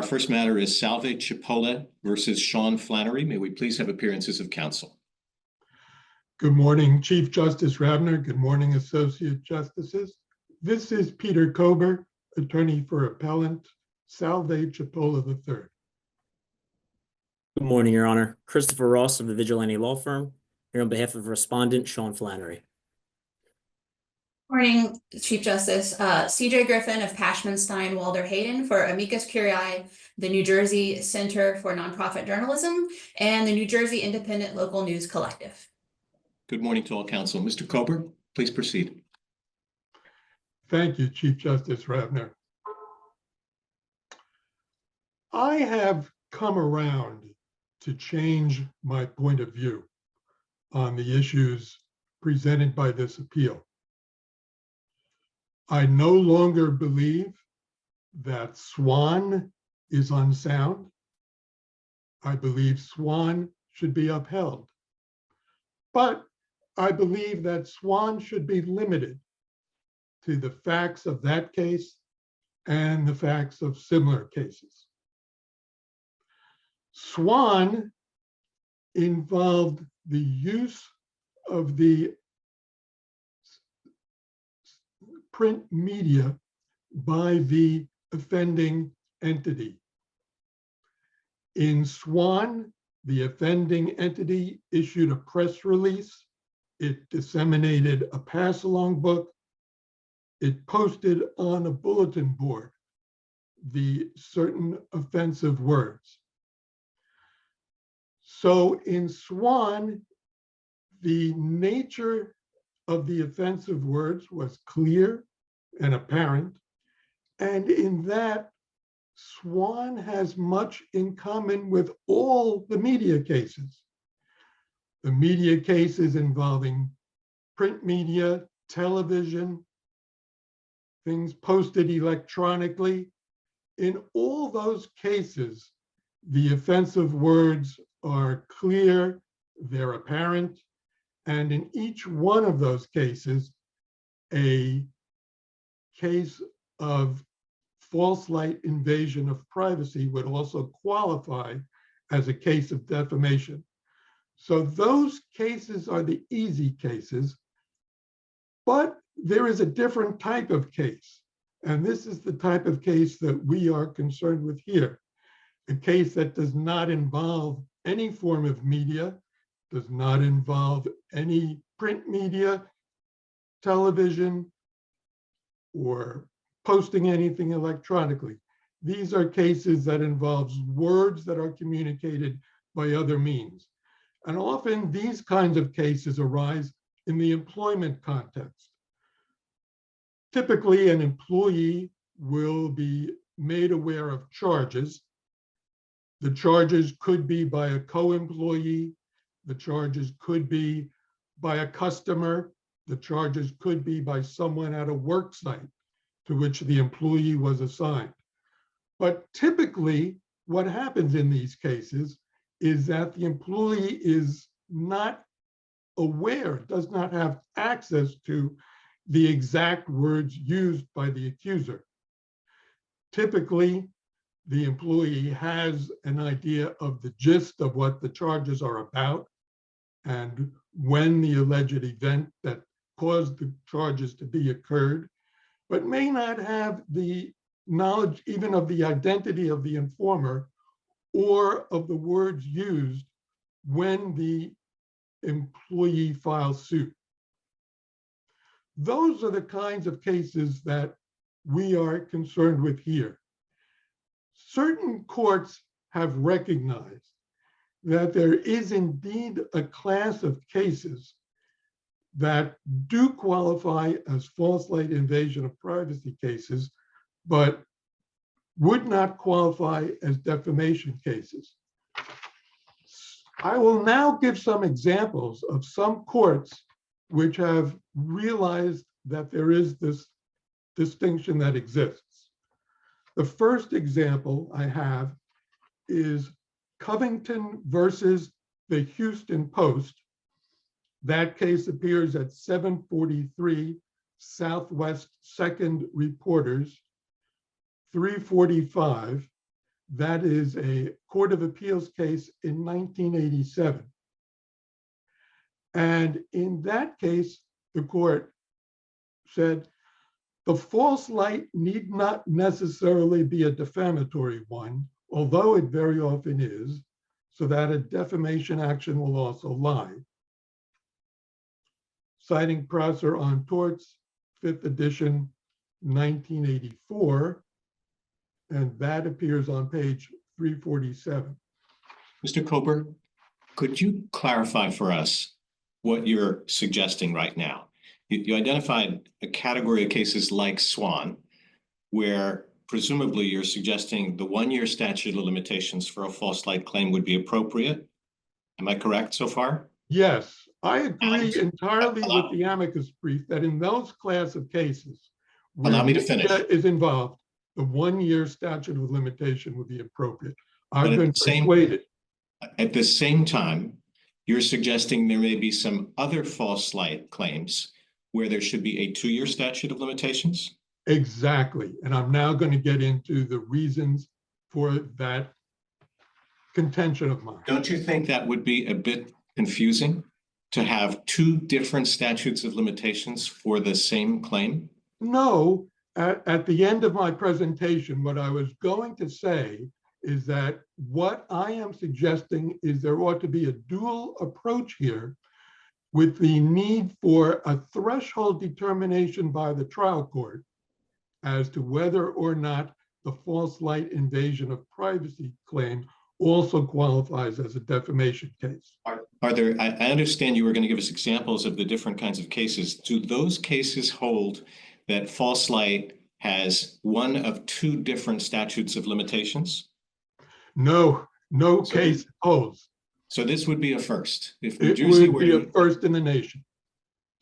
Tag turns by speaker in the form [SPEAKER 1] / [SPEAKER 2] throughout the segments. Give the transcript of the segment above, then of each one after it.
[SPEAKER 1] Our first matter is Salve, Chipola versus Sean Flannery. May we please have appearances of counsel?
[SPEAKER 2] Good morning, Chief Justice Ravner. Good morning, Associate Justices. This is Peter Kober, attorney for appellant Salve Chipola III.
[SPEAKER 3] Good morning, Your Honor. Christopher Ross of the Vigilante Law Firm, here on behalf of respondent Sean Flannery.
[SPEAKER 4] Morning, Chief Justice. CJ Griffin of Pashmanstein Walder Hayden for Amicus Curiae, the New Jersey Center for Nonprofit Journalism, and the New Jersey Independent Local News Collective.
[SPEAKER 1] Good morning to all counsel. Mr. Kober, please proceed.
[SPEAKER 2] Thank you, Chief Justice Ravner. I have come around to change my point of view on the issues presented by this appeal. I no longer believe that Swan is unsound. I believe Swan should be upheld. But I believe that Swan should be limited to the facts of that case and the facts of similar cases. Swan involved the use of the print media by the offending entity. In Swan, the offending entity issued a press release. It disseminated a pass-along book. It posted on a bulletin board the certain offensive words. So in Swan, the nature of the offensive words was clear and apparent. And in that, Swan has much in common with all the media cases. The media cases involving print media, television, things posted electronically. In all those cases, the offensive words are clear, they're apparent, and in each one of those cases, a case of false light invasion of privacy would also qualify as a case of defamation. So those cases are the easy cases, but there is a different type of case. And this is the type of case that we are concerned with here. A case that does not involve any form of media, does not involve any print media, television, or posting anything electronically. These are cases that involves words that are communicated by other means. And often these kinds of cases arise in the employment context. Typically, an employee will be made aware of charges. The charges could be by a co-employee. The charges could be by a customer. The charges could be by someone at a work site to which the employee was assigned. But typically, what happens in these cases is that the employee is not aware, does not have access to the exact words used by the accuser. Typically, the employee has an idea of the gist of what the charges are about and when the alleged event that caused the charges to be occurred, but may not have the knowledge even of the identity of the informer or of the words used when the employee files suit. Those are the kinds of cases that we are concerned with here. Certain courts have recognized that there is indeed a class of cases that do qualify as false light invasion of privacy cases, but would not qualify as defamation cases. I will now give some examples of some courts which have realized that there is this distinction that exists. The first example I have is Covington versus the Houston Post. That case appears at 743 Southwest 2nd Reporters, 345. That is a Court of Appeals case in 1987. And in that case, the court said, the false light need not necessarily be a defamatory one, although it very often is, so that a defamation action will also lie. Citing Prosser on Torts, 5th edition, 1984, and that appears on page 347.
[SPEAKER 1] Mr. Kober, could you clarify for us what you're suggesting right now? You identified a category of cases like Swan, where presumably you're suggesting the 1-year statute of limitations for a false light claim would be appropriate. Am I correct so far?
[SPEAKER 2] Yes, I agree
[SPEAKER 1] And-
[SPEAKER 2] entirely with the amicus brief that in those class of cases where
[SPEAKER 1] Allow me to finish.
[SPEAKER 2] media is involved, the 1-year statute of limitation would be appropriate. I've
[SPEAKER 1] But at
[SPEAKER 2] been
[SPEAKER 1] the same-
[SPEAKER 2] persuaded.
[SPEAKER 1] At the same time, you're suggesting there may be some other false light claims where there should be a 2-year statute of limitations?
[SPEAKER 2] Exactly. And I'm now going to get into the reasons for that contention of mine.
[SPEAKER 1] Don't you think that would be a bit confusing to have 2 different statutes of limitations for the same claim?
[SPEAKER 2] No, at the end of my presentation, what I was going to say is that what I am suggesting is there ought to be a dual approach here with the need for a threshold determination by the trial court as to whether or not the false light invasion of privacy claim also qualifies as a defamation case.
[SPEAKER 1] Are there, I understand you were going to give us examples of the different kinds of cases. Do those cases hold that false light has one of 2 different statutes of limitations?
[SPEAKER 2] No case holds.
[SPEAKER 1] So this would be a first. If New
[SPEAKER 2] It
[SPEAKER 1] Jersey
[SPEAKER 2] would
[SPEAKER 1] were
[SPEAKER 2] be
[SPEAKER 1] to,
[SPEAKER 2] a first in the nation.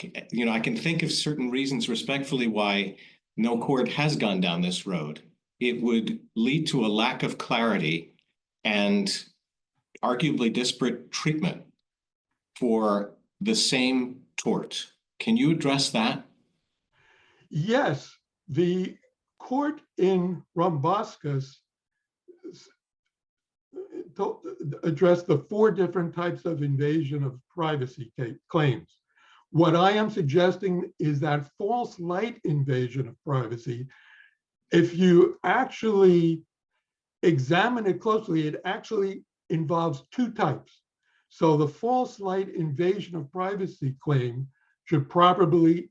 [SPEAKER 1] I can think of certain reasons respectfully why no court has gone down this road. It would lead to a lack of clarity and arguably disparate treatment for the same tort. Can you address that?
[SPEAKER 2] Yes, the court in Rambascus addressed the 4 different types of invasion of privacy claims. What I am suggesting is that false light invasion of privacy, if you actually examine it closely, it actually involves 2 types. So the false light invasion of privacy claim should properly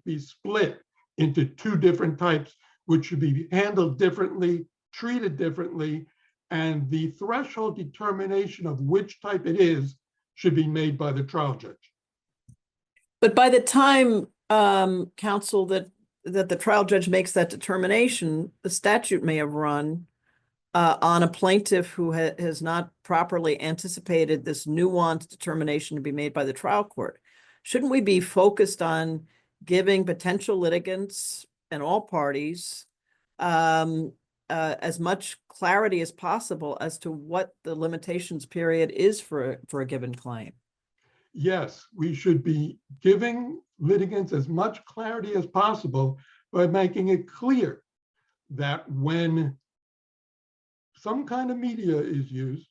[SPEAKER 2] be split into 2 different types, which should be handled differently, treated differently, and the threshold determination of which type it is should be made by the trial judge.
[SPEAKER 5] But by the time, counsel, that the trial judge makes that determination, the statute may have run on a plaintiff who has not properly anticipated this nuanced determination to be made by the trial court. Shouldn't we be focused on giving potential litigants and all parties as much clarity as possible as to what the limitations period is for a given claim?
[SPEAKER 2] Yes, we should be giving litigants as much clarity as possible by making it clear that when some kind of media is used,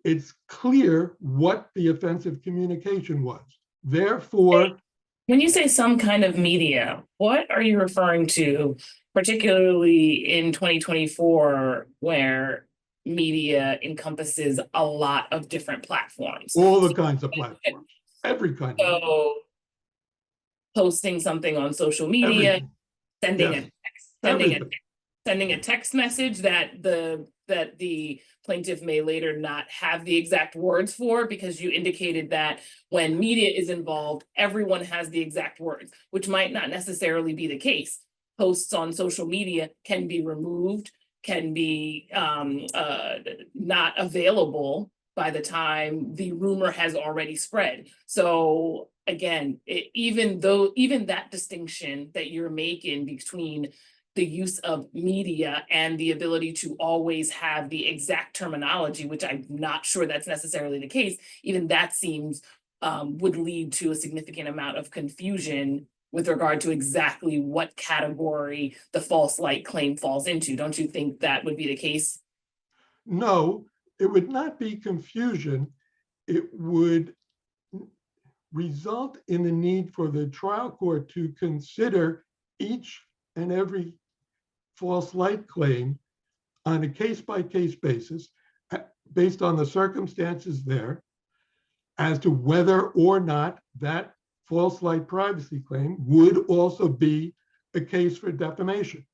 [SPEAKER 2] it's clear what the offensive communication was. Therefore,
[SPEAKER 6] when you say some kind of media, what are you referring to, particularly in 2024, where media encompasses a lot of different platforms?
[SPEAKER 2] all the kinds of platforms, every kind of media.
[SPEAKER 6] So posting something on social media,
[SPEAKER 2] Everything.
[SPEAKER 6] sending
[SPEAKER 2] Yes.
[SPEAKER 6] sending a text message that the plaintiff may later not have the exact words for, because you indicated that when media is involved, everyone has the exact words, which might not necessarily be the case. Posts on social media can be removed, can be not available by the time the rumor has already spread. So again, even that distinction that you're making between the use of media and the ability to always have the exact terminology, which I'm not sure that's necessarily the case, even that seems would lead to a significant amount of confusion with regard to exactly what category the false light claim falls into. Don't you think that would be the case?
[SPEAKER 2] No, it would not be confusion. It would result in the need for the trial court to consider each and every false light claim on a case-by-case basis, based on the circumstances there, as to whether or not that false light privacy claim would also be a case for defamation.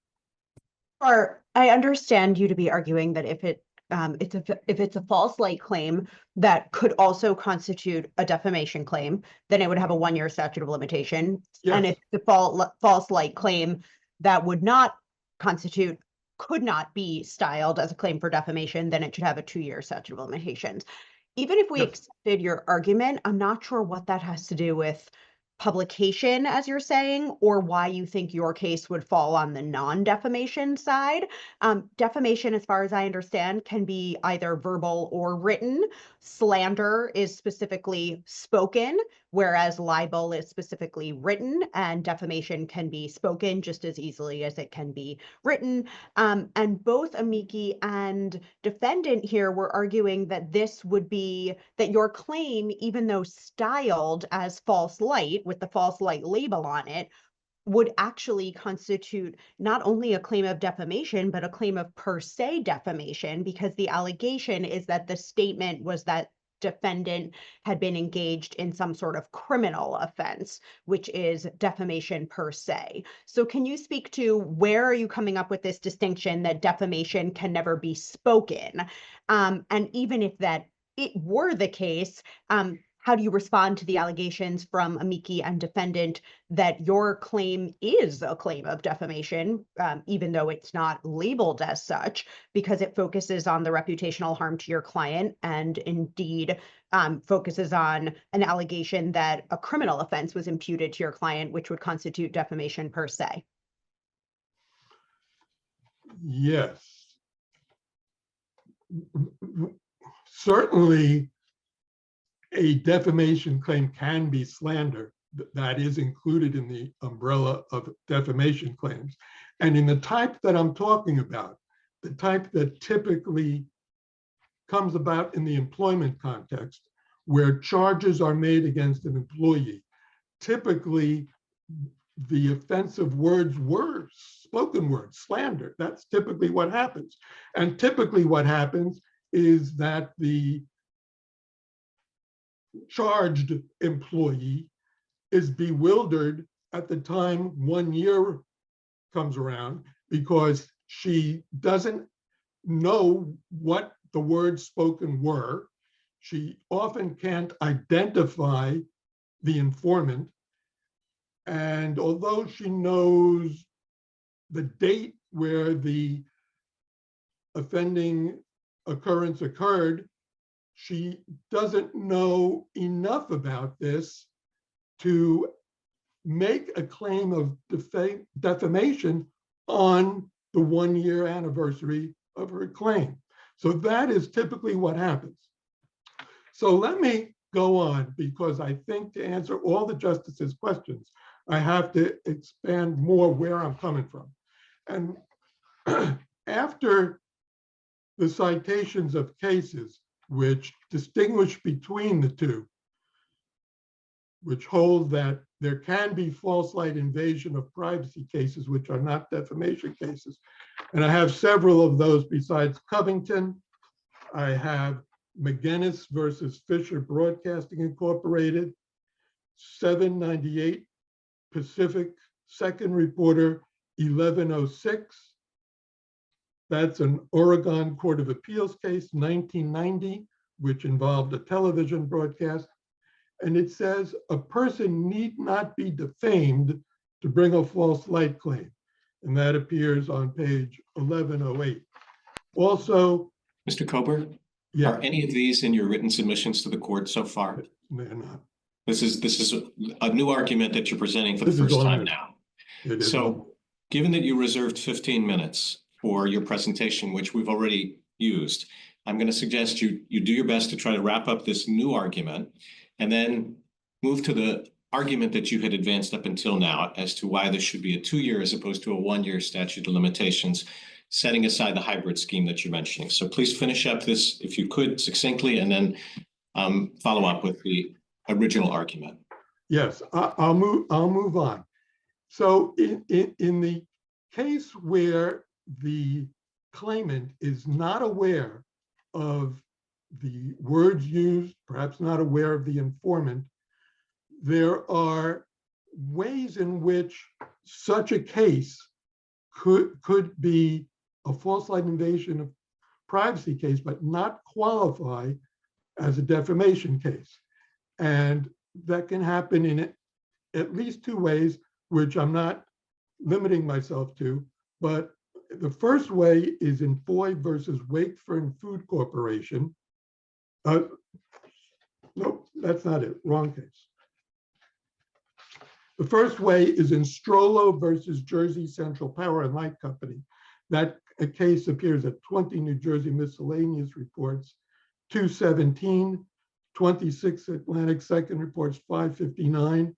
[SPEAKER 7] Or I understand you to be arguing that if it's a false light claim that could also constitute a defamation claim, then it would have a 1-year statute of limitation. And
[SPEAKER 2] Yes.
[SPEAKER 7] if the false light claim that would not constitute, could not be styled as a claim for defamation, then it should have a 2-year statute of limitations. Even if we
[SPEAKER 2] Yes.
[SPEAKER 7] accepted your argument, I'm not sure what that has to do with publication, as you're saying, or why you think your case would fall on the non-defamation side. Defamation, as far as I understand, can be either verbal or written. Slander is specifically spoken, whereas libel is specifically written, and defamation can be spoken just as easily as it can be written. And both amici and defendant here were arguing that that your claim, even though styled as false light with the false light label on it, would actually constitute not only a claim of defamation, but a claim of per se defamation, because the allegation is that the statement was that defendant had been engaged in some sort of criminal offense, which is defamation per se. So can you speak to where are you coming up with this distinction that defamation can never be spoken? And even if that it were the case, how do you respond to the allegations from amici and defendant that your claim is a claim of defamation, even though it's not labeled as such, because it focuses on the reputational harm to your client and indeed focuses on an allegation that a criminal offense was imputed to your client, which would constitute defamation per se?
[SPEAKER 2] Yes. Certainly, a defamation claim can be slander. That is included in the umbrella of defamation claims. And in the type that I'm talking about, the type that typically comes about in the employment context, where charges are made against an employee, typically the offensive words were spoken words, slander. That's typically what happens. And typically what happens is that the charged employee is bewildered at the time 1 year comes around, because she doesn't know what the words spoken were. She often can't identify the informant. And although she knows the date where the offending occurrence occurred, she doesn't know enough about this to make a claim of defamation on the 1 year anniversary of her claim. So that is typically what happens. So let me go on, because I think to answer all the justices' questions, I have to expand more where I'm coming from. And after the citations of cases which distinguish between the two, which hold that there can be false light invasion of privacy cases which are not defamation cases. And I have several of those besides Covington. I have McGinnis versus Fisher Broadcasting Incorporated, 798 Pacific Second Reporter 1106. That's an Oregon Court of Appeals case, 1990, which involved a television broadcast. And it says a person need not be defamed to bring a false light claim. And that appears on page 1108. Also,
[SPEAKER 1] Mr. Kober,
[SPEAKER 2] yeah,
[SPEAKER 1] are any of these in your written submissions to the court so far?
[SPEAKER 2] they're not.
[SPEAKER 1] This is a new argument that you're presenting for the
[SPEAKER 2] This is
[SPEAKER 1] first
[SPEAKER 2] all
[SPEAKER 1] time
[SPEAKER 2] new.
[SPEAKER 1] now.
[SPEAKER 2] It is
[SPEAKER 1] So given that you reserved 15 minutes for your presentation, which we've already used, I'm going to suggest you do your best to try to wrap up this new argument and then move to the argument that you had advanced up until now as to why this should be a 2-year as opposed to a 1-year statute of limitations, setting aside the hybrid scheme that you're mentioning. So please finish up this, if you could, succinctly, and then follow up with the original argument.
[SPEAKER 2] Yes, I'll move on. So in the case where the claimant is not aware of the words used, perhaps not aware of the informant, there are ways in which such a case could be a false light invasion of privacy case, but not qualify as a defamation case. And that can happen in at least 2 ways, which I'm not limiting myself to. But the first way is in Foy versus Wakefern Food Corporation. Nope, that's not it. Wrong case. The first way is in Strollo versus Jersey Central Power and Light Company. That case appears at 20 New Jersey Miscellaneous Reports, 217, 26 Atlantic Second Reports, 559.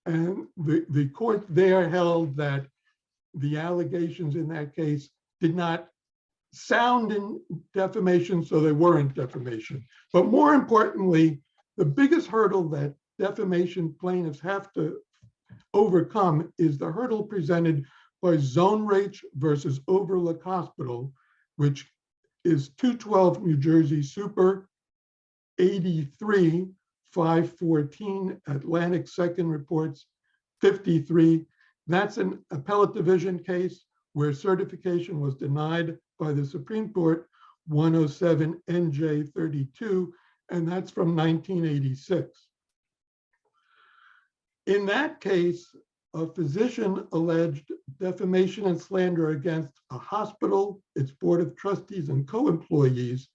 [SPEAKER 2] And the court there held that the allegations in that case did not sound in defamation, so they weren't defamation. But more importantly, the biggest hurdle that defamation plaintiffs have to overcome is the hurdle presented by Zonereich versus Overlook Hospital, which is 212 New Jersey Super 83, 514 Atlantic Second Reports 53. That's an appellate division case where certification was denied by the Supreme Court, 107 NJ 32, and that's from 1986. In that case, a physician alleged defamation and slander against a hospital, its board of trustees and co-employees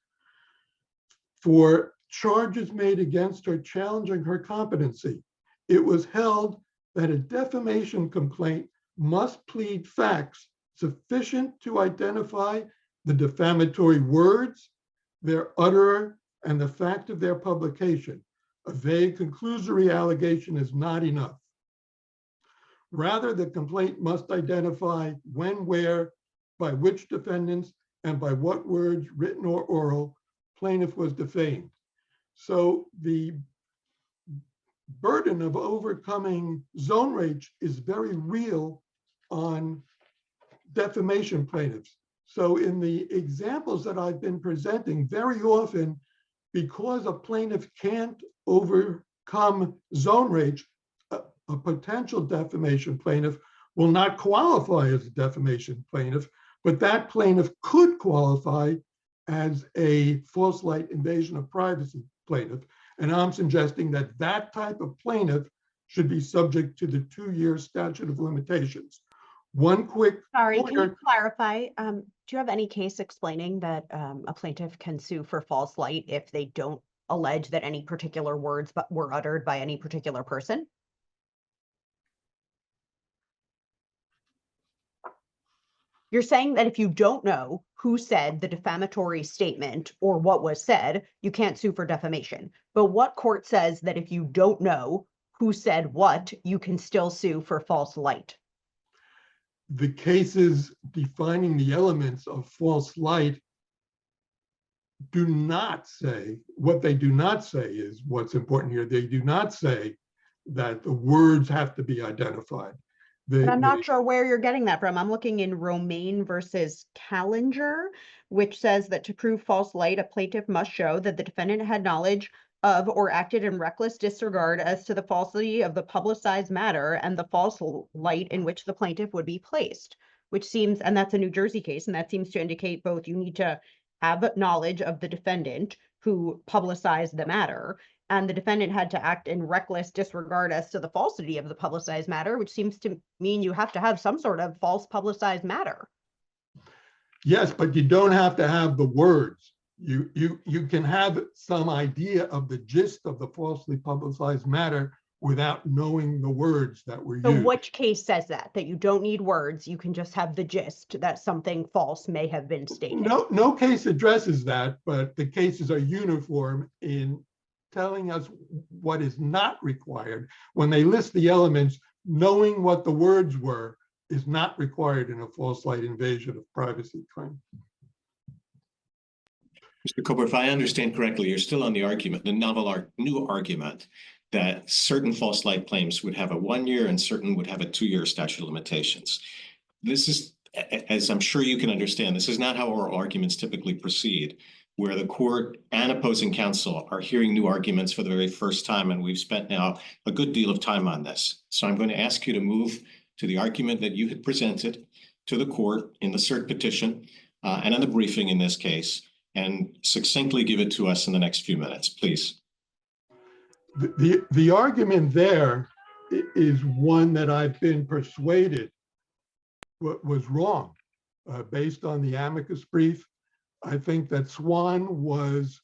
[SPEAKER 2] for charges made against her challenging her competency. It was held that a defamation complaint must plead facts sufficient to identify the defamatory words, their utterer, and the fact of their publication. A vague conclusory allegation is not enough. Rather, the complaint must identify when, where, by which defendants, and by what words, written or oral, plaintiff was defamed. So the burden of overcoming Zonereich is very real on defamation plaintiffs. So in the examples that I've been presenting, very often, because a plaintiff can't overcome Zonereich, a potential defamation plaintiff will not qualify as a defamation plaintiff, but that plaintiff could qualify as a false light invasion of privacy plaintiff. And I'm suggesting that that type of plaintiff should be subject to the 2-year statute of limitations. One quick
[SPEAKER 7] Sorry, can you
[SPEAKER 2] lawyer-
[SPEAKER 7] clarify? Do you have any case explaining that a plaintiff can sue for false light if they don't allege that any particular words were uttered by any particular person? You're saying that if you don't know who said the defamatory statement or what was said, you can't sue for defamation. But what court says that if you don't know who said what, you can still sue for false light?
[SPEAKER 2] The cases defining the elements of false light do not say, what they do not say is what's important here. They do not say that the words have to be identified.
[SPEAKER 7] But I'm not sure where you're getting that from. I'm looking in Romaine versus Callinger, which says that to prove false light, a plaintiff must show that the defendant had knowledge of or acted in reckless disregard as to the falsity of the publicized matter and the false light in which the plaintiff would be placed, which seems, and that's a New Jersey case, and that seems to indicate both you need to have knowledge of the defendant who publicized the matter, and the defendant had to act in reckless disregard as to the falsity of the publicized matter, which seems to mean you have to have some sort of false publicized matter.
[SPEAKER 2] Yes, but you don't have to have the words. You can have some idea of the gist of the falsely publicized matter without knowing the words that were
[SPEAKER 7] So
[SPEAKER 2] used.
[SPEAKER 7] which case says that you don't need words, you can just have the gist that something false may have been stated?
[SPEAKER 2] No case addresses that, but the cases are uniform in telling us what is not required. When they list the elements, knowing what the words were is not required in a false light invasion of privacy claim.
[SPEAKER 1] Mr. Cooper, if I understand correctly, you're still on the argument, the new argument that certain false light claims would have a 1 year and certain would have a 2-year statute of limitations. This is, as I'm sure you can understand, this is not how oral arguments typically proceed, where the court and opposing counsel are hearing new arguments for the very first time, and we've spent now a good deal of time on this. So I'm going to ask you to move to the argument that you had presented to the court in the cert petition and in the briefing in this case, and succinctly give it to us in the next few minutes, please.
[SPEAKER 2] The argument there is one that I've been persuaded was wrong based on the amicus brief. I think that Swan was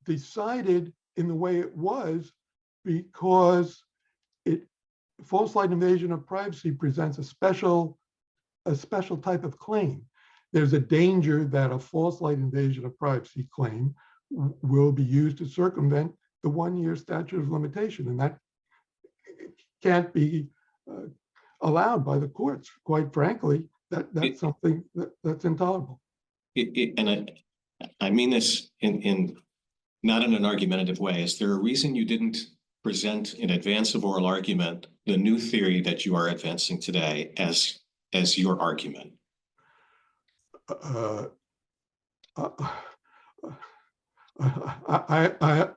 [SPEAKER 2] decided in the way it was because false light invasion of privacy presents a special type of claim. There's a danger that a false light invasion of privacy claim will be used to circumvent the 1-year statute of limitation, and that can't be allowed by the courts. Quite frankly, that's something that's intolerable.
[SPEAKER 1] And I mean this in not in an argumentative way. Is there a reason you didn't present in advance of oral argument the new theory that you are advancing today as your argument?
[SPEAKER 2] I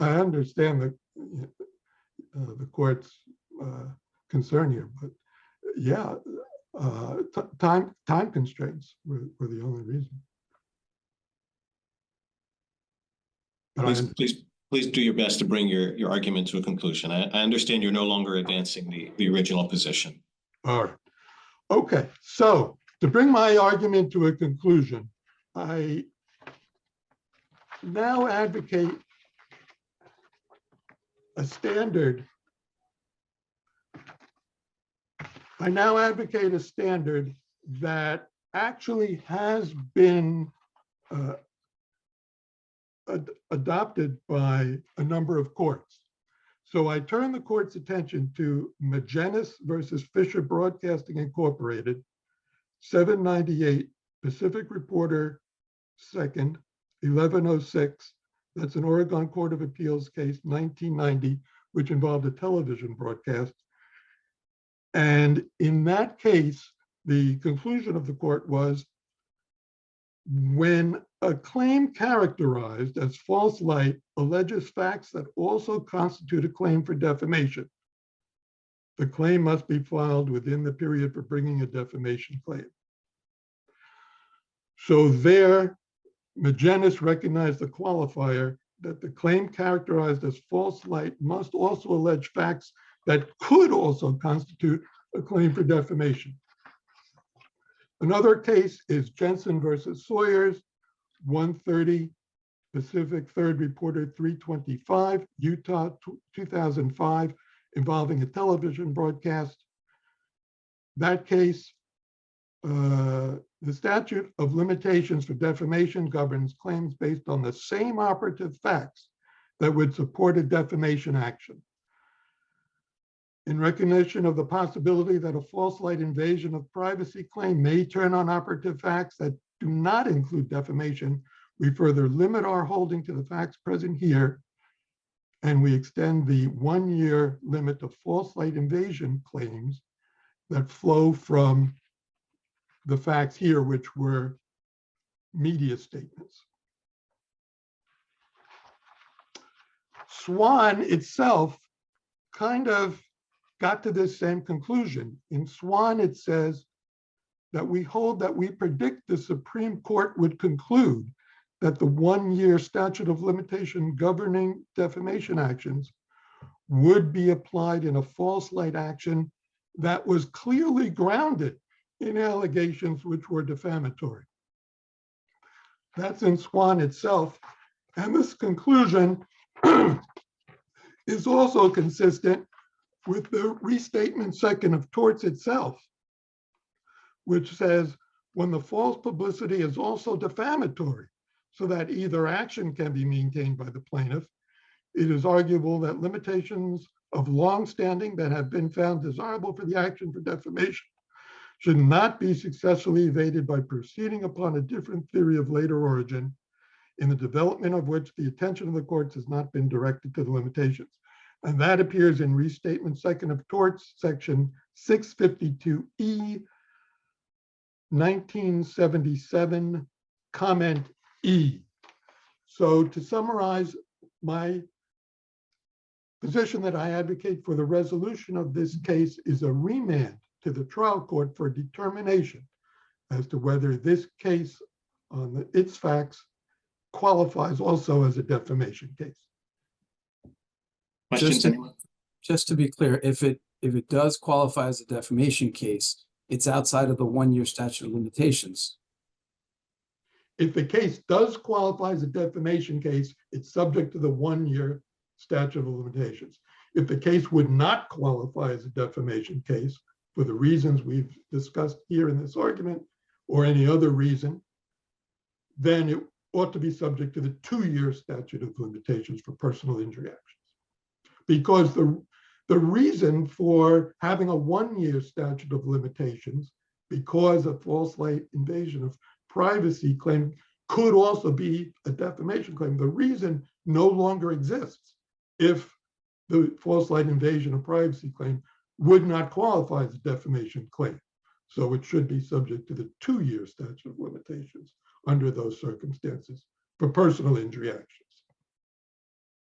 [SPEAKER 2] understand the court's concern here, but yeah, time constraints were the only reason.
[SPEAKER 1] Please do your best to bring your argument to a conclusion. I understand you're no longer advancing the original position.
[SPEAKER 2] All right. Okay. So to bring my argument to a conclusion, I now advocate a standard. That actually has been adopted by a number of courts. So I turn the court's attention to Magennis versus Fisher Broadcasting Incorporated, 798 Pacific Reporter 2nd, 1106. That's an Oregon Court of Appeals case, 1990, which involved a television broadcast. And in that case, the conclusion of the court was when a claim characterized as false light alleges facts that also constitute a claim for defamation, the claim must be filed within the period for bringing a defamation claim. So there, Magennis recognized the qualifier that the claim characterized as false light must also allege facts that could also constitute a claim for defamation. Another case is Jensen versus Sawyers, 130 Pacific 3rd Reporter 325, Utah 2005, involving a television broadcast. That case, the statute of limitations for defamation governs claims based on the same operative facts that would support a defamation action. In recognition of the possibility that a false light invasion of privacy claim may turn on operative facts that do not include defamation, we further limit our holding to the facts present here, and we extend the 1-year limit of false light invasion claims that flow from the facts here, which were media statements. Swan itself kind of got to this same conclusion. In Swan, it says that we hold that we predict the Supreme Court would conclude that the 1-year statute of limitation governing defamation actions would be applied in a false light action that was clearly grounded in allegations which were defamatory. That's in Swan itself. And this conclusion is also consistent with the restatement second of torts itself, which says when the false publicity is also defamatory, so that either action can be maintained by the plaintiff, it is arguable that limitations of long-standing that have been found desirable for the action for defamation should not be successfully evaded by proceeding upon a different theory of later origin, in the development of which the attention of the courts has not been directed to the limitations. And that appears in Restatement Second of Torts, section 652E, 1977, comment E. So to summarize, my position that I advocate for the resolution of this case is a remand to the trial court for determination as to whether this case on its facts qualifies also as a defamation case.
[SPEAKER 1] Questions, anyone?
[SPEAKER 8] Just to be clear, if it does qualify as a defamation case, it's outside of the 1-year statute of limitations.
[SPEAKER 2] If the case does qualify as a defamation case, it's subject to the 1-year statute of limitations. If the case would not qualify as a defamation case for the reasons we've discussed here in this argument or any other reason, then it ought to be subject to the 2-year statute of limitations for personal injury actions. Because the reason for having a 1-year statute of limitations, because a false light invasion of privacy claim could also be a defamation claim, the reason no longer exists if the false light invasion of privacy claim would not qualify as a defamation claim. So it should be subject to the 2-year statute of limitations under those circumstances for personal injury actions.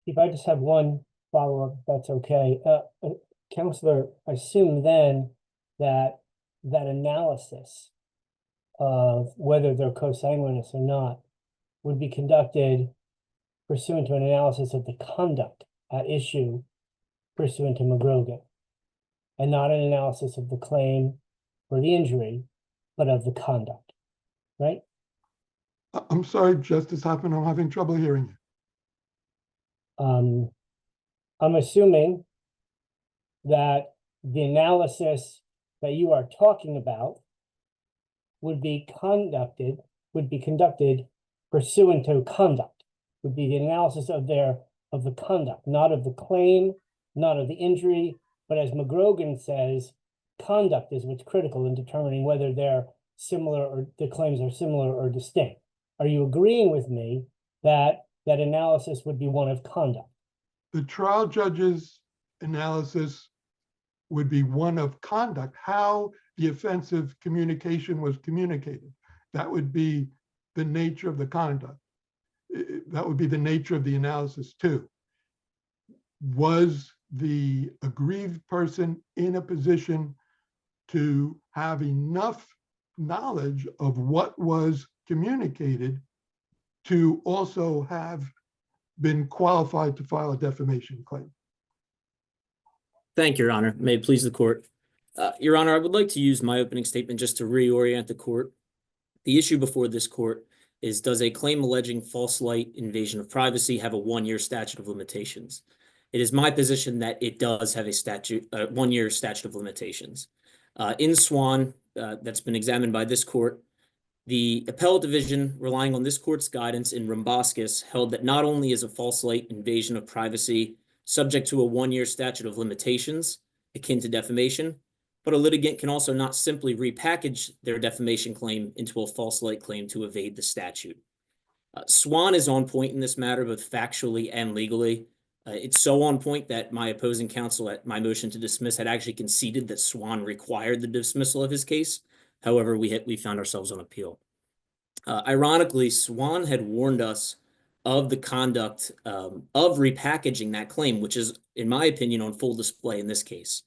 [SPEAKER 9] If I just have one follow-up, if that's okay. Counselor, I assume then that analysis of whether they're consanguineous or not would be conducted pursuant to an analysis of the conduct at issue pursuant to McGrogan, and not an analysis of the claim or the injury, but of the conduct, right?
[SPEAKER 2] I'm sorry, Justice Hoffman, I'm having trouble hearing you.
[SPEAKER 9] I'm assuming that the analysis that you are talking about would be conducted pursuant to conduct, would be the analysis of the conduct, not of the claim, not of the injury, but as McGrogan says, conduct is what's critical in determining whether they're similar or the claims are similar or distinct. Are you agreeing with me that that analysis would be one of conduct?
[SPEAKER 2] The trial judge's analysis would be one of conduct, how the offensive communication was communicated. That would be the nature of the conduct. That would be the nature of the analysis too. Was the aggrieved person in a position to have enough knowledge of what was communicated to also have been qualified to file a defamation claim?
[SPEAKER 3] Thank you, Your Honor. May it please the court. Your Honor, I would like to use my opening statement just to reorient the court. The issue before this court is, does a claim alleging false light invasion of privacy have a 1-year statute of limitations? It is my position that it does have a 1-year statute of limitations. In Swan, that's been examined by this court, the appellate division, relying on this court's guidance in Rumbaskis, held that not only is a false light invasion of privacy subject to a 1-year statute of limitations, akin to defamation, but a litigant can also not simply repackage their defamation claim into a false light claim to evade the statute. Swan is on point in this matter, both factually and legally. It's so on point that my opposing counsel at my motion to dismiss had actually conceded that Swan required the dismissal of his case. However, we found ourselves on appeal. Ironically, Swan had warned us of the conduct of repackaging that claim, which is, in my opinion, on full display in this case.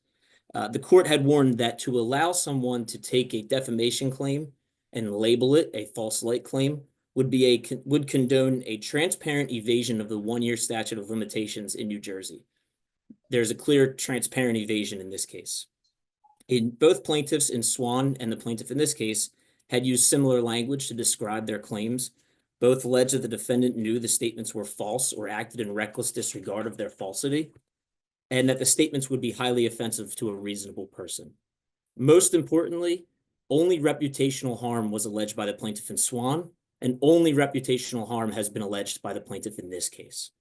[SPEAKER 3] The court had warned that to allow someone to take a defamation claim and label it a false light claim would condone a transparent evasion of the 1-year statute of limitations in New Jersey. There's a clear transparent evasion in this case. In both plaintiffs in Swan and the plaintiff in this case had used similar language to describe their claims. Both alleged that the defendant knew the statements were false or acted in reckless disregard of their falsity, and that the statements would be highly offensive to a reasonable person. Most importantly, only reputational harm was alleged by the plaintiff in Swan, and only reputational harm has been alleged by the plaintiff in this case.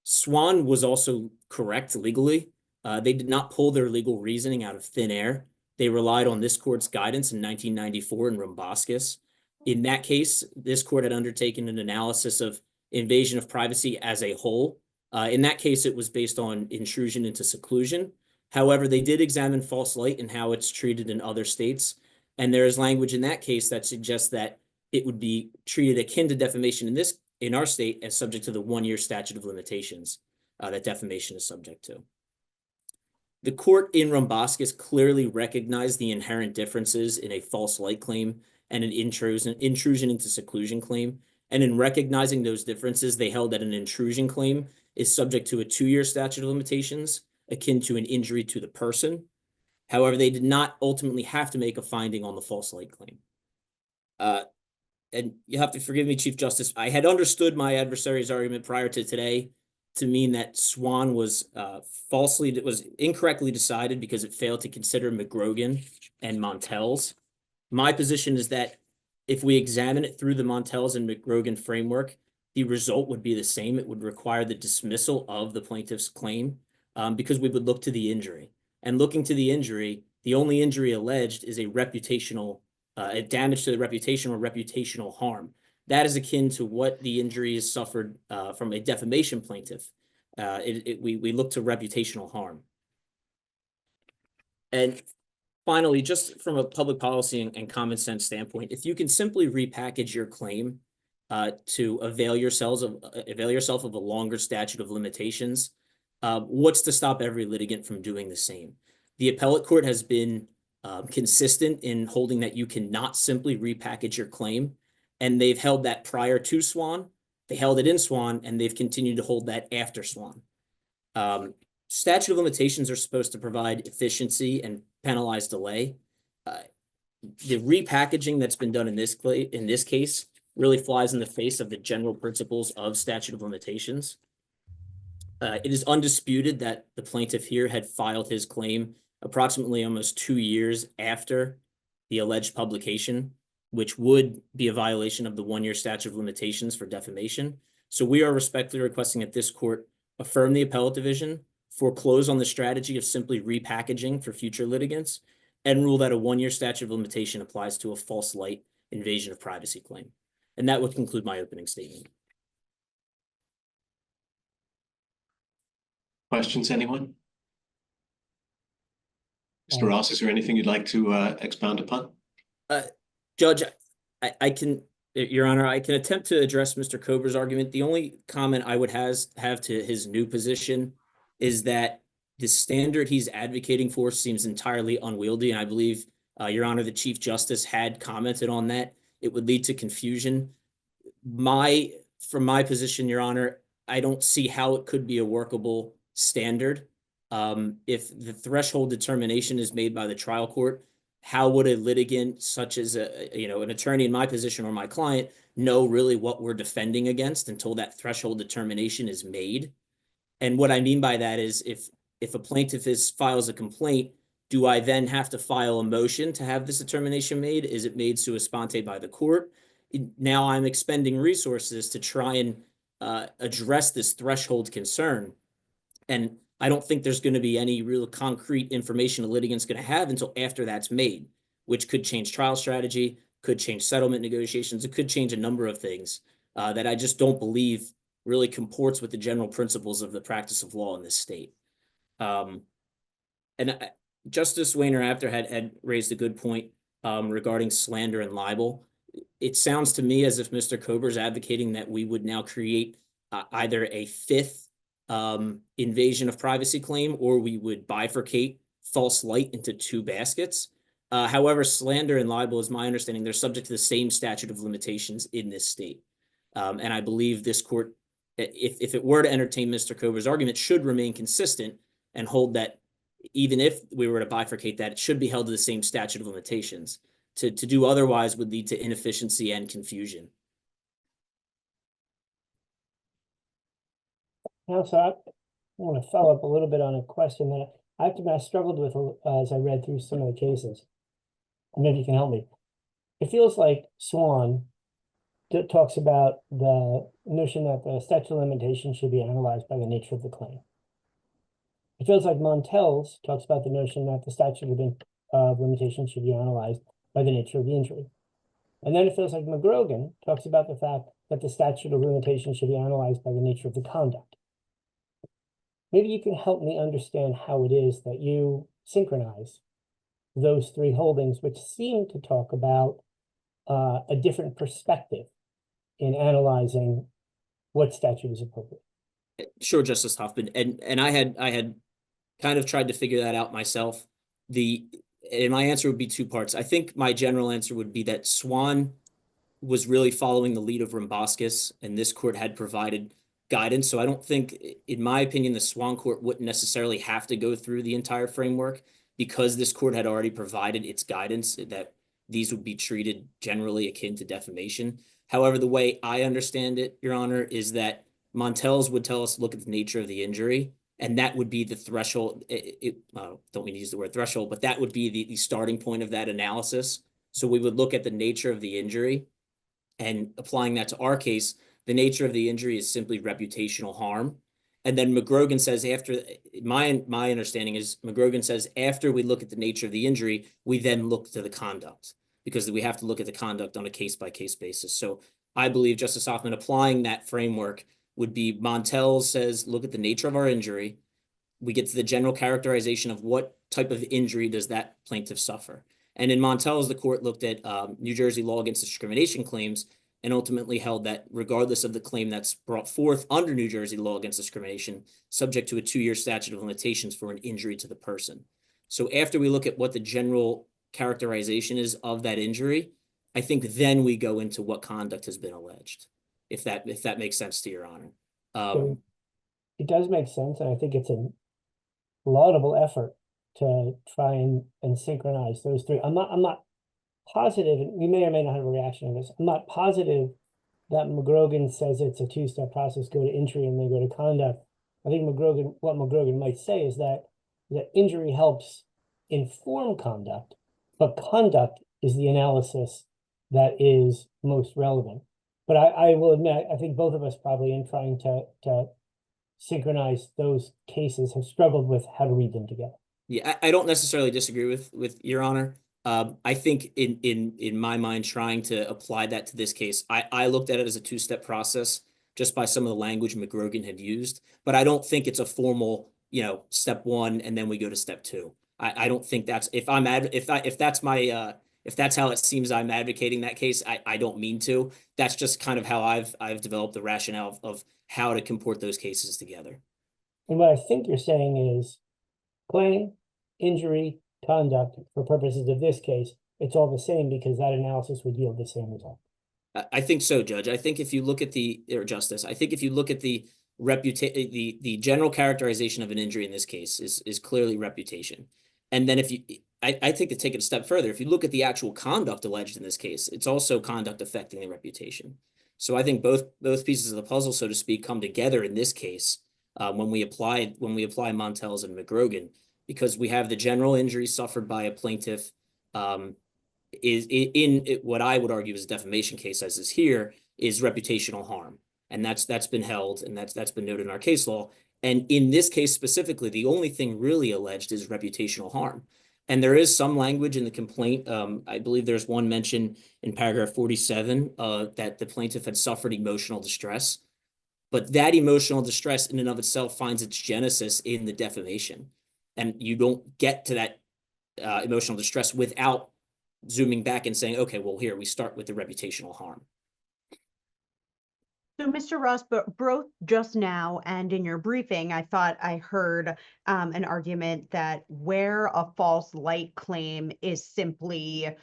[SPEAKER 3] Swan was also correct legally. They did not pull their legal reasoning out of thin air. They relied on this court's guidance in 1994 in Rumbaskis. In that case, this court had undertaken an analysis of invasion of privacy as a whole. In that case, it was based on intrusion into seclusion. However, they did examine false light and how it's treated in other states. And there is language in that case that suggests that it would be treated akin to defamation in our state as subject to the 1-year statute of limitations that defamation is subject to. The court in Rumbaskis clearly recognized the inherent differences in a false light claim and an intrusion into seclusion claim. And in recognizing those differences, they held that an intrusion claim is subject to a 2-year statute of limitations, akin to an injury to the person. However, they did not ultimately have to make a finding on the false light claim. And you have to forgive me, Chief Justice, I had understood my adversary's argument prior to today to mean that Swan was incorrectly decided because it failed to consider McGrogan and Montell's. My position is that if we examine it through the Montell's and McGrogan framework, the result would be the same. It would require the dismissal of the plaintiff's claim because we would look to the injury. And looking to the injury, the only injury alleged is a damage to the reputation or reputational harm. That is akin to what the injury is suffered from a defamation plaintiff. We look to reputational harm. And finally, just from a public policy and common sense standpoint, if you can simply repackage your claim to avail yourself of a longer statute of limitations, what's to stop every litigant from doing the same? The appellate court has been consistent in holding that you cannot simply repackage your claim. And they've held that prior to Swan, they held it in Swan, and they've continued to hold that after Swan. Statute of limitations are supposed to provide efficiency and penalize delay. The repackaging that's been done in this case really flies in the face of the general principles of statute of limitations. It is undisputed that the plaintiff here had filed his claim approximately almost 2 years after the alleged publication, which would be a violation of the 1-year statute of limitations for defamation. So we are respectfully requesting that this court affirm the appellate division, foreclose on the strategy of simply repackaging for future litigants, and rule that a 1-year statute of limitation applies to a false light invasion of privacy claim. And that would conclude my opening statement.
[SPEAKER 1] Questions, anyone? Mr. Ross, is there anything you'd like to expound upon?
[SPEAKER 3] Judge, I can, Your Honor, I can attempt to address Mr. Kober's argument. The only comment I would have to his new position is that the standard he's advocating for seems entirely unwieldy. And I believe, Your Honor, the Chief Justice had commented on that. It would lead to confusion. From my position, Your Honor, I don't see how it could be a workable standard. If the threshold determination is made by the trial court, how would a litigant such as an attorney in my position or my client know really what we're defending against until that threshold determination is made? And what I mean by that is if a plaintiff files a complaint, do I then have to file a motion to have this determination made? Is it made sua sponte by the court? Now I'm expending resources to try and address this threshold concern. And I don't think there's going to be any real concrete information a litigant's going to have until after that's made, which could change trial strategy, could change settlement negotiations. It could change a number of things that I just don't believe really comports with the general principles of the practice of law in this state. Justice Wayner after had raised a good point regarding slander and libel. It sounds to me as if Mr. Kober is advocating that we would now create either a fifth invasion of privacy claim, or we would bifurcate false light into 2 baskets. However, slander and libel, is my understanding, they're subject to the same statute of limitations in this state. And I believe this court, if it were to entertain Mr. Kober's argument, should remain consistent and hold that even if we were to bifurcate that, it should be held to the same statute of limitations. To do otherwise would lead to inefficiency and confusion.
[SPEAKER 9] So I want to follow up a little bit on a question that I struggled with as I read through some of the cases. Maybe you can help me. It feels like Swan talks about the notion that the statute of limitations should be analyzed by the nature of the claim. It feels like Montel's talks about the notion that the statute of limitations should be analyzed by the nature of the injury. And then it feels like McGrogan talks about the fact that the statute of limitations should be analyzed by the nature of the conduct. Maybe you can help me understand how it is that you synchronize those three holdings, which seem to talk about a different perspective in analyzing what statute is appropriate.
[SPEAKER 3] Sure, Justice Hoffman, and I had kind of tried to figure that out myself. And my answer would be two parts. I think my general answer would be that Swan was really following the lead of Rumbauskas, and this court had provided guidance. So I don't think, in my opinion, the Swan court wouldn't necessarily have to go through the entire framework, because this court had already provided its guidance that these would be treated generally akin to defamation. However, the way I understand it, Your Honor, is that Montel's would tell us to look at the nature of the injury, and that would be the threshold. Don't mean to use the word threshold, but that would be the starting point of that analysis. So we would look at the nature of the injury, and applying that to our case, the nature of the injury is simply reputational harm. And then McGrogan says, after my understanding is McGrogan says, after we look at the nature of the injury, we then look to the conduct, because we have to look at the conduct on a case-by-case basis. So I believe, Justice Hoffman, applying that framework would be Montel says, look at the nature of our injury. We get to the general characterization of what type of injury does that plaintiff suffer. And in Montel's, the court looked at New Jersey law against discrimination claims and ultimately held that regardless of the claim that's brought forth under New Jersey law against discrimination, subject to a 2-year statute of limitations for an injury to the person. So after we look at what the general characterization is of that injury, I think then we go into what conduct has been alleged, if that makes sense to Your Honor.
[SPEAKER 9] So it does make sense, and I think it's a laudable effort to try and synchronize those three. I'm not positive, and we may or may not have a reaction to this. I'm not positive that McGrogan says it's a 2-step process, go to injury and then go to conduct. I think what McGrogan might say is that injury helps inform conduct, but conduct is the analysis that is most relevant. But I will admit, I think both of us probably, in trying to synchronize those cases, have struggled with how to read them together.
[SPEAKER 3] Yeah, I don't necessarily disagree with Your Honor. I think in my mind, trying to apply that to this case, I looked at it as a 2-step process just by some of the language McGrogan had used, but I don't think it's a formal, step 1 and then we go to step 2. I don't think that's, if that's how it seems I'm advocating that case, I don't mean to. That's just kind of how I've developed the rationale of how to comport those cases together.
[SPEAKER 9] And what I think you're saying is claim, injury, conduct, for purposes of this case, it's all the same because that analysis would yield the same result.
[SPEAKER 3] I think so, Judge. I think if you look at Justice, I think if you look at the general characterization of an injury in this case is clearly reputation. And then I think to take it a step further, if you look at the actual conduct alleged in this case, it's also conduct affecting the reputation. So I think both pieces of the puzzle, so to speak, come together in this case when we apply Montel's and McGrogan, because we have the general injury suffered by a plaintiff is in what I would argue is a defamation case, as is here, is reputational harm. And that's been held, and that's been noted in our case law. And in this case specifically, the only thing really alleged is reputational harm. And there is some language in the complaint. I believe there's one mention in paragraph 47 that the plaintiff had suffered emotional distress. But that emotional distress in and of itself finds its genesis in the defamation. And you don't get to that emotional distress without zooming back and saying, okay, well, here we start with the reputational harm.
[SPEAKER 7] So, Mr. Ross, but both just now and in your briefing, I thought I heard an argument that where a false light claim is simply,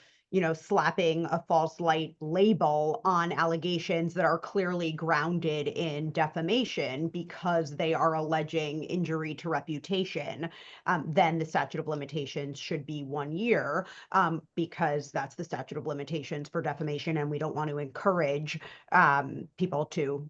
[SPEAKER 7] slapping a false light label on allegations that are clearly grounded in defamation because they are alleging injury to reputation, then the statute of limitations should be 1 year because that's the statute of limitations for defamation, and we don't want to encourage people to,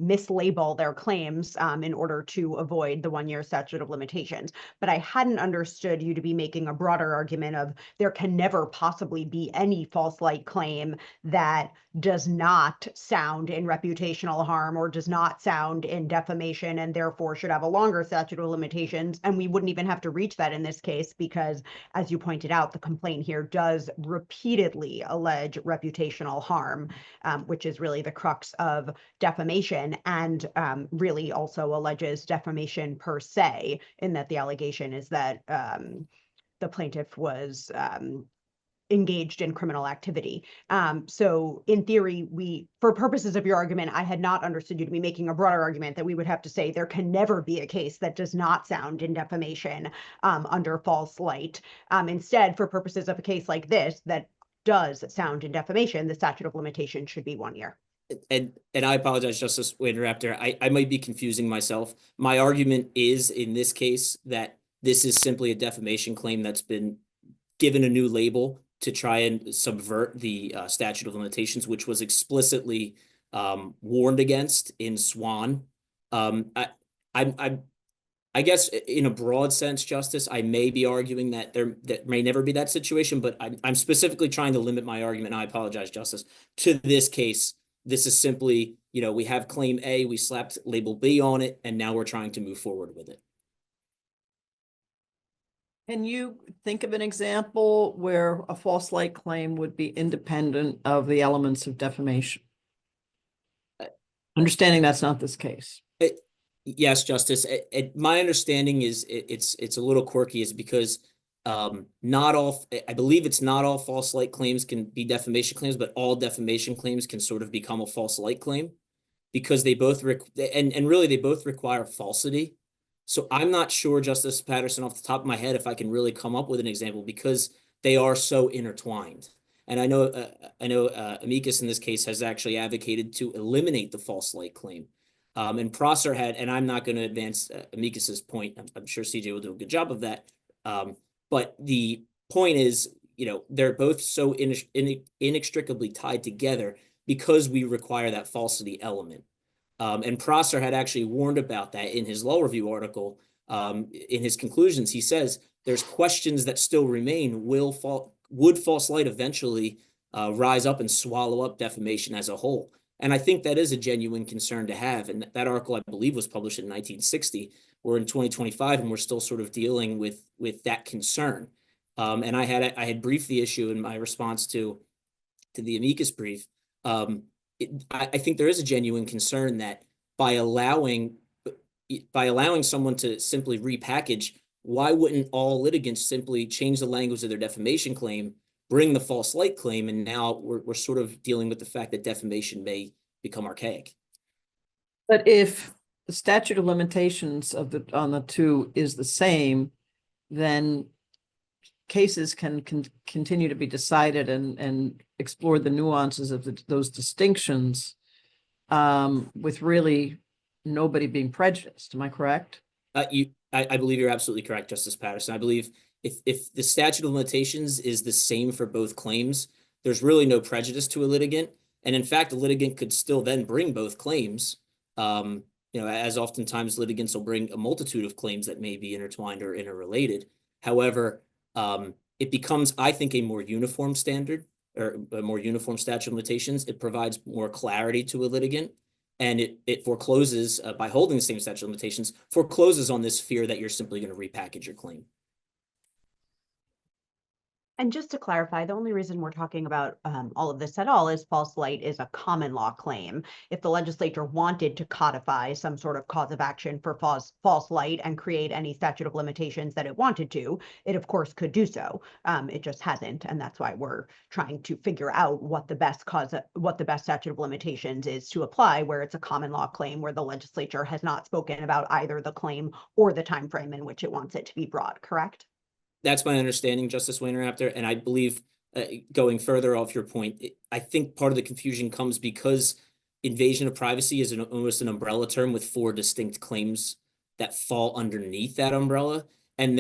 [SPEAKER 7] mislabel their claims in order to avoid the 1 year statute of limitations. But I hadn't understood you to be making a broader argument of there can never possibly be be any false light claim that does not sound in reputational harm or does not sound in defamation and therefore should have a longer statute of limitations. And we wouldn't even have to reach that in this case because, as you pointed out, the complaint here does repeatedly allege reputational harm, which is really the crux of defamation, and really also alleges defamation per se, in that the allegation is that the plaintiff was engaged in criminal activity. So in theory, for purposes of your argument, I had not understood you to be making a broader argument that we would have to say there can never be a case that does not sound in defamation under false light. Instead, for purposes of a case like this that does sound in defamation, the statute of limitation should be 1 year.
[SPEAKER 3] And I apologize, Justice Waiter-Raptor. I might be confusing myself. My argument is in this case that this is simply a defamation claim that's been given a new label to try and subvert the statute of limitations, which was explicitly warned against in Swan. I guess in a broad sense, Justice, I may be arguing that that may never be that situation, but I'm specifically trying to limit my argument. And I apologize, Justice, to this case. This is simply, we have claim A, we slapped label B on it, and now we're trying to move forward with it.
[SPEAKER 5] Can you think of an example where a false light claim would be independent of the elements of defamation? Understanding that's not this case.
[SPEAKER 3] Yes, Justice. My understanding is it's a little quirky, is because not all, I believe it's not all false light claims can be defamation claims, but all defamation claims can sort of become a false light claim because they both and really they both require falsity. So I'm not sure, Justice Patterson, off the top of my head, if I can really come up with an example because they are so intertwined. And I know amicus in this case has actually advocated to eliminate the false light claim. And Prosser had, and I'm not going to advance amicus's point. I'm sure CJ will do a good job of that. But the point is, they're both so inextricably tied together because we require that falsity element. And Prosser had actually warned about that in his law review article. In his conclusions, he says there's questions that still remain. Would false light eventually rise up and swallow up defamation as a whole? And I think that is a genuine concern to have. And that article, I believe, was published in 1960. We're in 2025, and we're still sort of dealing with that concern. And I had briefed the issue in my response to the amicus brief. I think there is a genuine concern that by allowing someone to simply repackage, why wouldn't all litigants simply change the language of their defamation claim, bring the false light claim, and now we're sort of dealing with the fact that defamation may become archaic.
[SPEAKER 5] But if the statute of limitations on the two is the same, then cases can continue to be decided and explore the nuances of those distinctions with really nobody being prejudiced. Am I correct?
[SPEAKER 3] I believe you're absolutely correct, Justice Patterson. I believe if the statute of limitations is the same for both claims, there's really no prejudice to a litigant. And in fact, the litigant could still then bring both claims. As oftentimes litigants will bring a multitude of claims that may be intertwined or interrelated. However, it becomes, I think, a more uniform standard or a more uniform statute of limitations. It provides more clarity to a litigant, and it forecloses, by holding the same statute of limitations, forecloses on this fear that you're simply going to repackage your claim.
[SPEAKER 7] And just to clarify, the only reason we're talking about all of this at all is false light is a common law claim. If the legislature wanted to codify some sort of cause of action for false light and create any statute of limitations that it wanted to, it of course could do so. It just hasn't, and that's why we're trying to figure out what the best statute of limitations is to apply, where it's a common law claim where the legislature has not spoken about either the claim or the time frame in which it wants it to be brought. Correct?
[SPEAKER 3] That's my understanding, Justice Wainer-Raptor, and I believe, going further off your point, I think part of the confusion comes because invasion of privacy is almost an umbrella term with 4 distinct claims that fall underneath that umbrella, and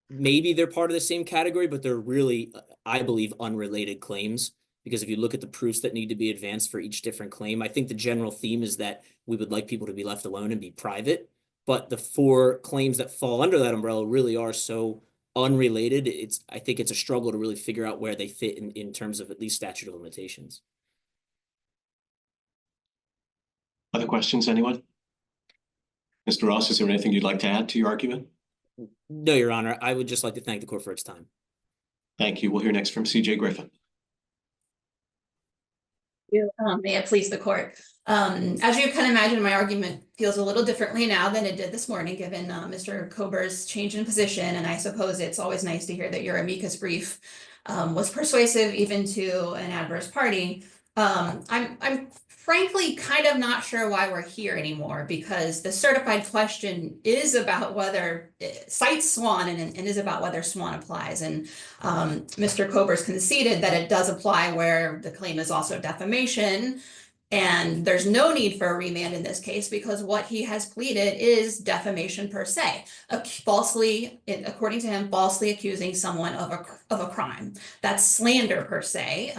[SPEAKER 3] maybe they're part of the same category, but they're really, I believe, unrelated claims. Because if you look at the proofs that need to be advanced for each different claim, I think the general theme is that we would like people to be left alone and be private. But the 4 claims that fall under that umbrella really are so unrelated, I think it's a struggle to really figure out where they fit in terms of at least statute of limitations.
[SPEAKER 1] Other questions, anyone? Mr. Ross, is there anything you'd like to add to your argument?
[SPEAKER 3] No, Your Honor, I would just like to thank the court for its time.
[SPEAKER 1] Thank you. We'll hear next from CJ Griffin.
[SPEAKER 4] May it please the court. As you can imagine, my argument feels a little differently now than it did this morning, given Mr. Kober's change in position. And I suppose it's always nice to hear that your amicus brief was persuasive even to an adverse party. I'm frankly kind of not sure why we're here anymore, because the certified question is about whether it cites Swan and is about whether Swan applies. And Mr. Kober's conceded that it does apply where the claim is also defamation. And there's no need for a remand in this case because what he has pleaded is defamation per se, falsely, according to him, falsely accusing someone of a crime. That's slander per se.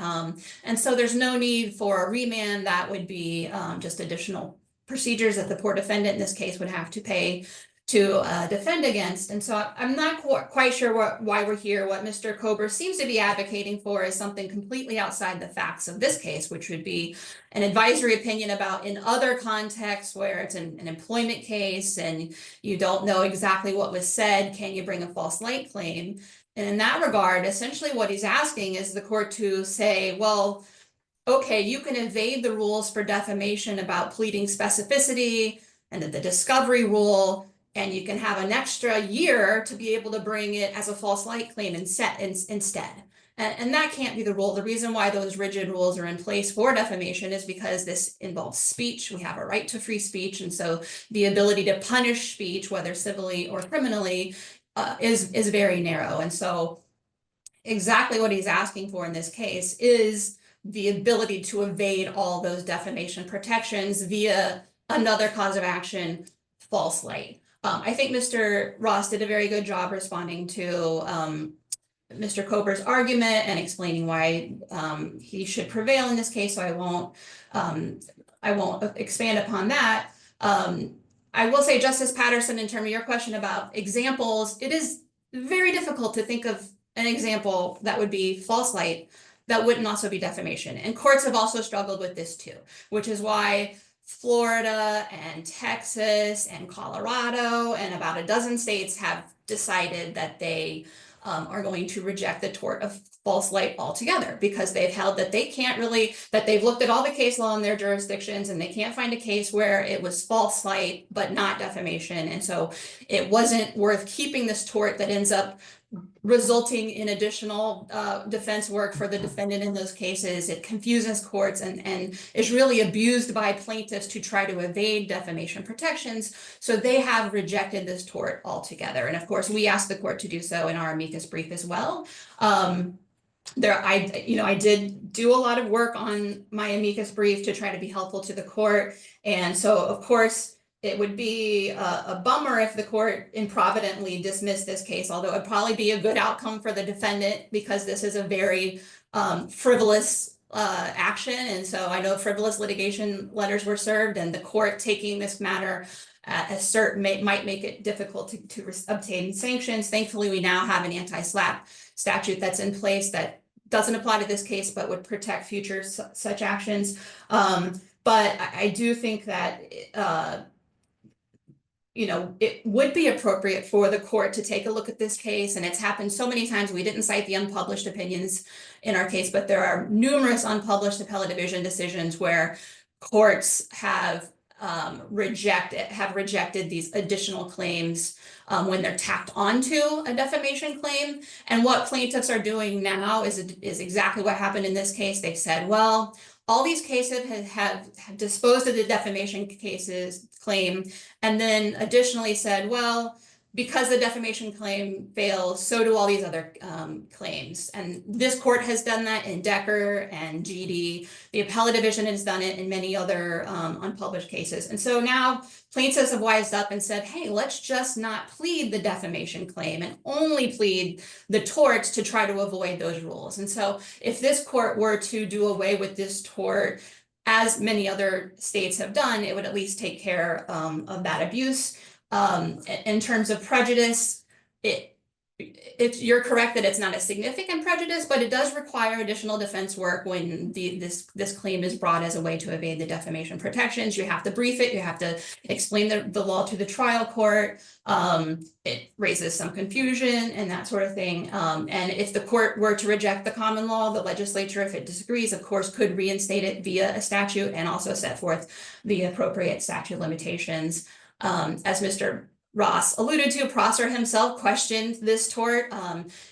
[SPEAKER 4] And so there's no need for a remand. That would be just additional procedures that the poor defendant in this case would have to pay to defend against. And so I'm not quite sure why we're here. What Mr. Kober seems to be advocating for is something completely outside the facts of this case, which would be an advisory opinion about in other contexts where it's an employment case and you don't know exactly what was said, can you bring a false light claim? And in that regard, essentially what he's asking is the court to say, well, okay, you can evade the rules for defamation about pleading specificity and the discovery rule, and you can have an extra year to be able to bring it as a false light claim instead. And that can't be the rule. The reason why those rigid rules are in place for defamation is because this involves speech. We have a right to free speech. And so the ability to punish speech, whether civilly or criminally, is very narrow. And so exactly what he's asking for in this case is the ability to evade all those defamation protections via another cause of action, false light. I think Mr. Ross did a very good job responding to Mr. Kober's argument and explaining why he should prevail in this case. So I won't expand upon that. I will say, Justice Patterson, in terms of your question about examples, it is very difficult to think of an example that would be false light that wouldn't also be defamation. And courts have also struggled with this too, which is why Florida and Texas and Colorado and about a dozen states have decided that they are going to reject the tort of false light altogether, because they've held that they can't really, that they've looked at all the case law in their jurisdictions and they can't find a case where it was false light but not defamation. And so it wasn't worth keeping this tort that ends up resulting in additional defense work for the defendant in those cases. It confuses courts and is really abused by plaintiffs to try to evade defamation protections. So they have rejected this tort altogether. And of course, we asked the court to do so in our amicus brief as well. I did do a lot of work on my amicus brief to try to be helpful to the court. And so, of course, it would be a bummer if the court improvidently dismissed this case, although it'd probably be a good outcome for the defendant because this is a very frivolous action. And so I know frivolous litigation letters were served, and the court taking this matter as cert might make it difficult to obtain sanctions. Thankfully, we now have an anti-SLAPP statute that's in place that doesn't apply to this case, but would protect future such actions. But I do think that it would be appropriate for the court to take a look at this case. And it's happened so many times. We didn't cite the unpublished opinions in our case, but there are numerous unpublished appellate division decisions where courts have rejected these additional claims when they're tacked onto a defamation claim. And what plaintiffs are doing now is exactly what happened in this case. They said, well, all these cases have disposed of the defamation claim, and then additionally said, well, because the defamation claim fails, so do all these other claims. And this court has done that in Decker and GD. The appellate division has done it in many other unpublished cases. And so now plaintiffs have wised up and said, hey, let's just not plead the defamation claim and only plead the torts to try to avoid those rules. And so if this court were to do away with this tort, as many other states have done, it would at least take care of that abuse. In terms of prejudice, you're correct that it's not a significant prejudice, but it does require additional defense work when this claim is brought as a way to evade the defamation protections. You have to brief it, you have to explain the law to the trial court. It raises some confusion and that sort of thing. And if the court were to reject the common law, the legislature, if it disagrees, of course, could reinstate it via a statute and also set forth the appropriate statute limitations. As Mr. Ross alluded to, Prosser himself questioned this tort.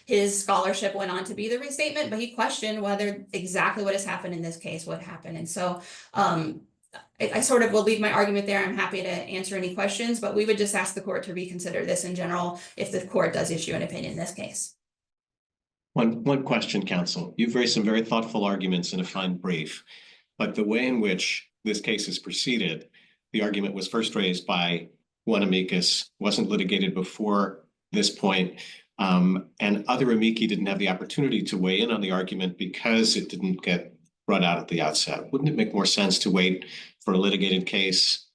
[SPEAKER 4] His scholarship went on to be the restatement, but he questioned whether exactly what has happened in this case would happen. And so I sort of will leave my argument there. I'm happy to answer any questions, but we would just ask the court to reconsider this in general if the court does issue an opinion in this case.
[SPEAKER 1] One question, counsel. You've raised some very thoughtful arguments in a fine brief, but the way in which this case is proceeded, the argument was first raised by one amicus, wasn't litigated before this point, and other amici didn't have the opportunity to weigh in on the argument because it didn't get brought out at the outset. Wouldn't it make more sense to wait for a litigated case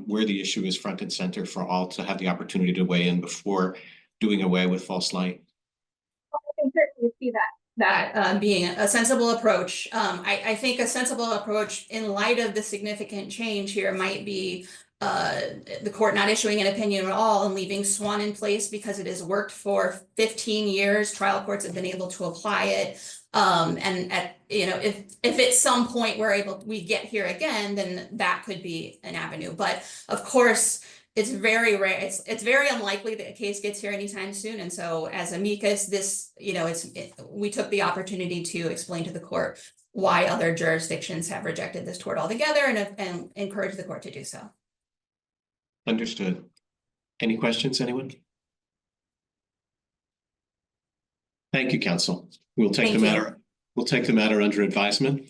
[SPEAKER 1] where the issue is front and center for all to have the opportunity to weigh in before doing away with false light?
[SPEAKER 4] I can certainly see that being a sensible approach. I think a sensible approach in light of the significant change here might be the court not issuing an opinion at all and leaving Swan in place because it has worked for 15 years. Trial courts have been able to apply it. And if at some point we get here again, then that could be an avenue. But of course, it's very rare. It's very unlikely that a case gets here anytime soon. And so as amicus, we took the opportunity to explain to the court why other jurisdictions have rejected this tort altogether and encourage the court to do so.
[SPEAKER 1] Understood. Any questions, anyone? Thank you, counsel. We'll take the matter under advisement.